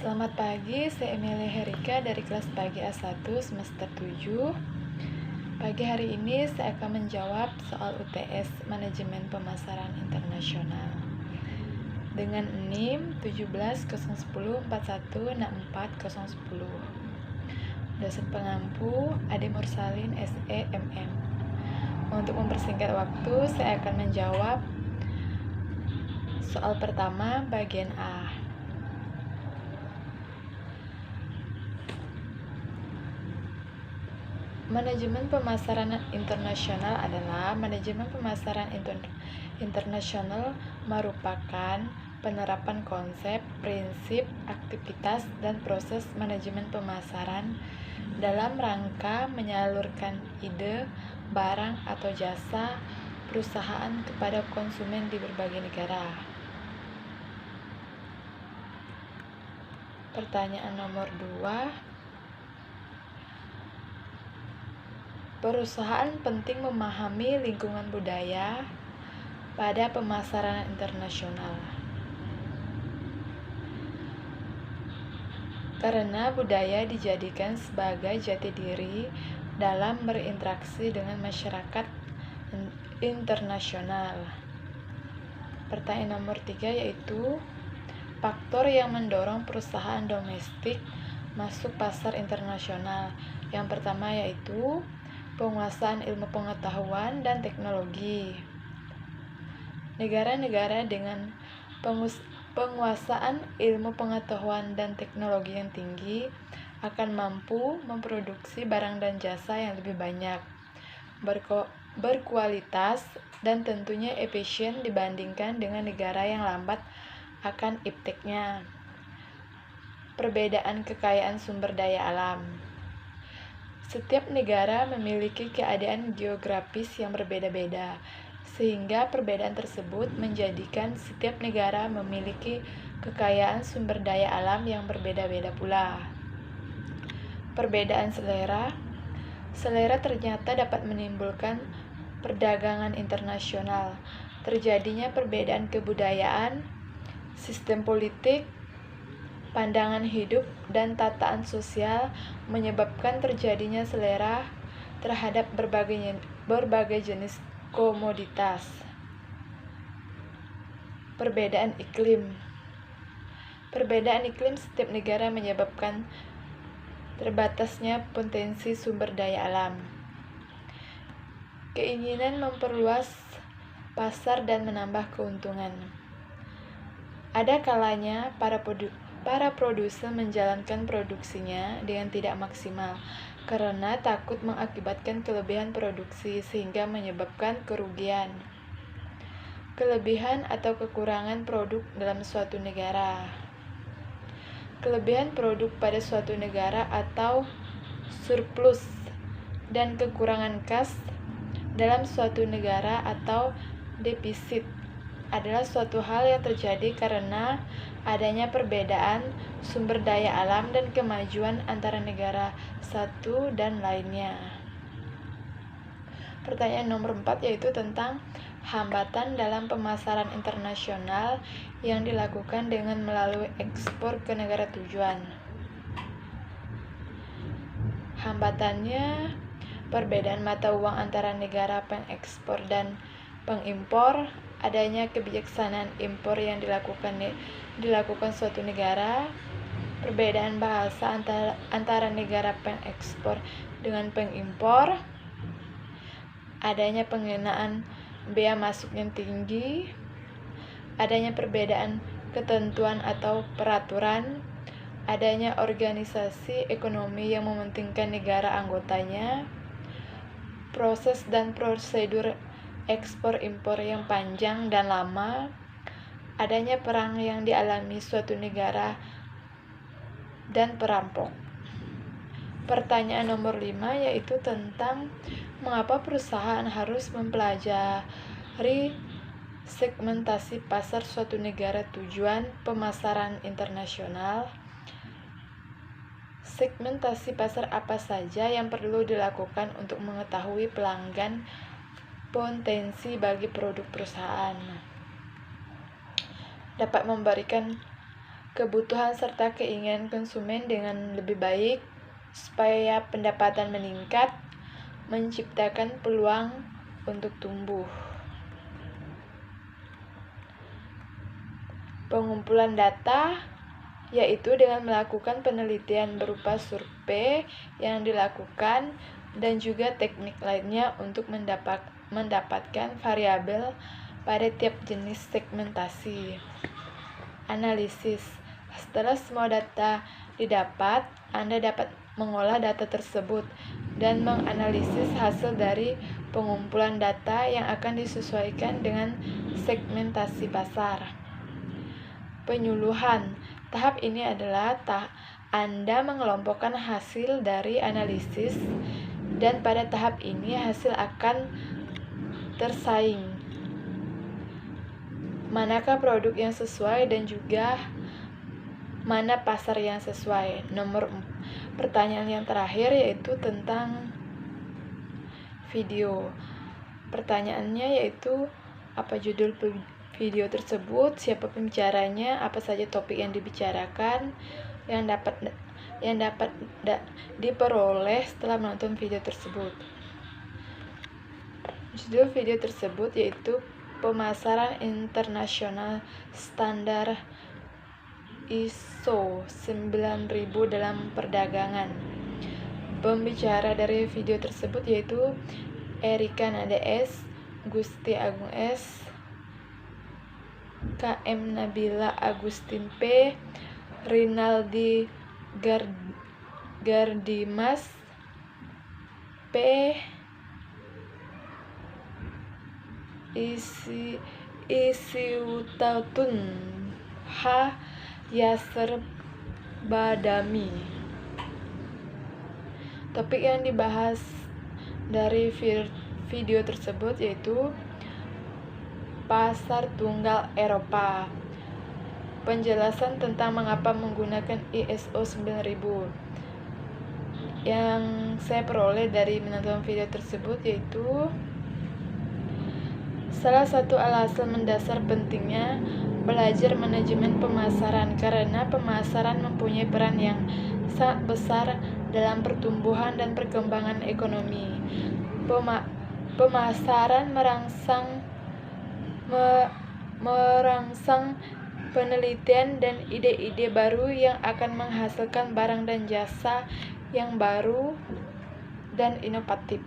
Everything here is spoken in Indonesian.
Selamat pagi, saya Emilia Herika dari kelas pagi A1 semester 7. Pagi hari ini saya akan menjawab soal UTS Manajemen Pemasaran Internasional dengan NIM 1701041640010. Dosen pengampu Ade Mursalin SE MM. Untuk mempersingkat waktu, saya akan menjawab soal pertama bagian A. Manajemen pemasaran internasional adalah manajemen pemasaran internasional merupakan penerapan konsep, prinsip, aktivitas, dan proses manajemen pemasaran dalam rangka menyalurkan ide, barang, atau jasa perusahaan kepada konsumen di berbagai negara. Pertanyaan nomor 2. Perusahaan penting memahami lingkungan budaya pada pemasaran internasional. Karena budaya dijadikan sebagai jati diri dalam berinteraksi dengan masyarakat internasional. Pertanyaan nomor 3 yaitu faktor yang mendorong perusahaan domestik masuk pasar internasional. Yang pertama yaitu penguasaan ilmu pengetahuan dan teknologi. Negara-negara dengan penguasaan ilmu pengetahuan dan teknologi yang tinggi akan mampu memproduksi barang dan jasa yang lebih banyak, berkualitas, dan tentunya efisien dibandingkan dengan negara yang lambat akan ipteknya. Perbedaan kekayaan sumber daya alam. Setiap negara memiliki keadaan geografis yang berbeda-beda, sehingga perbedaan tersebut menjadikan setiap negara memiliki kekayaan sumber daya alam yang berbeda-beda pula. Perbedaan selera. Selera ternyata dapat menimbulkan perdagangan internasional. Terjadinya perbedaan kebudayaan, sistem politik, pandangan hidup, dan tataan sosial menyebabkan terjadinya selera terhadap berbagai jenis komoditas. Perbedaan iklim. Perbedaan iklim setiap negara menyebabkan terbatasnya potensi sumber daya alam. Keinginan memperluas pasar dan menambah keuntungan. Ada kalanya para produsen menjalankan produksinya dengan tidak maksimal karena takut mengakibatkan kelebihan produksi sehingga menyebabkan kerugian. Kelebihan atau kekurangan produk dalam suatu negara. Kelebihan produk pada suatu negara atau surplus dan kekurangan kas dalam suatu negara atau defisit adalah suatu hal yang terjadi karena adanya perbedaan sumber daya alam dan kemajuan antara negara satu dan lainnya. Pertanyaan nomor 4 yaitu tentang hambatan dalam pemasaran internasional yang dilakukan dengan melalui ekspor ke negara tujuan. Hambatannya perbedaan mata uang antara negara pengekspor dan pengimpor, adanya kebijaksanaan impor yang dilakukan suatu negara, perbedaan bahasa antara negara pengekspor dengan pengimpor, adanya pengenaan bea masuk yang tinggi, adanya perbedaan ketentuan atau peraturan, adanya organisasi ekonomi yang mementingkan negara anggotanya, proses dan prosedur ekspor-impor yang panjang dan lama, adanya perang yang dialami suatu negara, dan perampok. Pertanyaan nomor 5 yaitu tentang mengapa perusahaan harus mempelajari segmentasi pasar suatu negara tujuan pemasaran internasional. Segmentasi pasar apa saja yang perlu dilakukan untuk mengetahui pelanggan potensi bagi produk perusahaan. Dapat memberikan kebutuhan serta keinginan konsumen dengan lebih baik supaya pendapatan meningkat, menciptakan peluang untuk tumbuh. Pengumpulan data yaitu dengan melakukan penelitian berupa survei yang dilakukan dan juga teknik lainnya untuk mendapatkan variabel pada tiap jenis segmentasi. Analisis. Setelah semua data didapat, Anda dapat mengolah data tersebut dan menganalisis hasil dari pengumpulan data yang akan disesuaikan dengan segmentasi pasar. Penyuluhan. Tahap ini adalah Anda mengelompokkan hasil dari analisis dan pada tahap ini hasil akan tersaing. Manakah produk yang sesuai dan juga mana pasar yang sesuai. Pertanyaan yang terakhir yaitu tentang video. Pertanyaannya yaitu apa judul video tersebut, siapa pembicaranya, apa saja topik yang dibicarakan, yang dapat diperoleh setelah menonton video tersebut. Judul video tersebut yaitu pemasaran internasional standar ISO 9000 dalam perdagangan. Pembicara dari video tersebut yaitu Erika Nada S, Gusti Agung S, KM Nabila Agustin P, Rinaldi Gardimas P, Isiutatun H, Yasser Badami. Topik yang dibahas dari video tersebut yaitu pasar tunggal Eropa. Penjelasan tentang mengapa menggunakan ISO 9000. Yang saya peroleh dari menonton video tersebut yaitu salah satu alasan mendasar pentingnya belajar manajemen pemasaran karena pemasaran mempunyai peran yang sangat besar dalam pertumbuhan dan perkembangan ekonomi. Pemasaran merangsang penelitian dan ide-ide baru yang akan menghasilkan barang dan jasa yang baru dan inovatif.